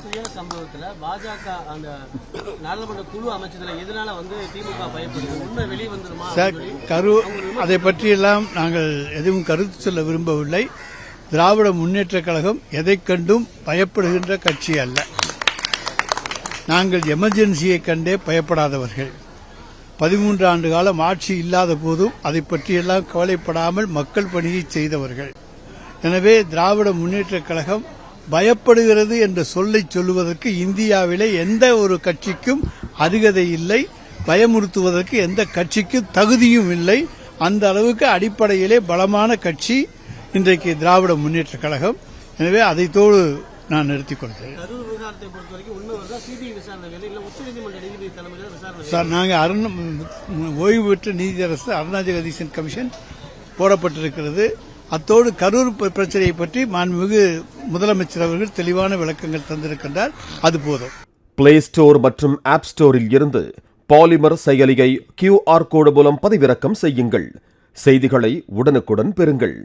துயர சம்பவத்துல பாஜக அந்த நாடாளுமன்ற குழு அமைச்சதுல எதனால திமுக பயப்படுது, உண்மை வெளியே வந்துருமா சார்? அதை பற்றியெல்லாம் நாங்கள் எதுவும் கருத்து சொல்ல விரும்பவில்லை. திராவிட முன்னேற்ற கழகம் எதை கண்டும் பயப்படுகின்ற கட்சி அல்ல. நாங்கள் எமர்ஜென்சியை கண்டே பயப்படாதவர்கள். 13 ஆண்டு காலம் ஆட்சி இல்லாத போதும் அதை பற்றியெல்லாம் கவலைப்படாமல் மக்கள் பணியை செய்தவர்கள். எனவே திராவிட முன்னேற்ற கழகம் பயப்படுகிறது என்ற சொல்லை சொல்லுவதற்கு இந்தியாவிலே எந்த ஒரு கட்சிக்கும் அருகதை இல்லை, பயமுறுத்துவதற்கு எந்த கட்சிக்கும் தகுதியும் இல்லை. அந்த அளவுக்கு அடிப்படையிலே பலமான கட்சி இன்றைக்கு திராவிட முன்னேற்ற கழகம். எனவே அதைத்தோடு நான் நிறுத்திக் கொள்கிறேன். சார், நாங்கள் ஓய்வு பெற்ற நீதியரசு அருணா ஜெகதீசன் கமிஷன் போடப்பட்டிருக்கிறது. அத்தோடு கரூர் பிரச்சனையை பற்றி மாண்புமிகு முதலமைச்சர் அவர்கள் தெளிவான விளக்கங்கள் தந்திருக்கின்றார். அது போதும். பிளே ஸ்டோர் மற்றும் ஆப் ஸ்டோரில் இருந்து பாலிமர் செயலியை QR கோடு மூலம் பதிவிறக்கம் செய்யுங்கள். செய்திகளை உடனுக்குடன் பெறுங்கள்.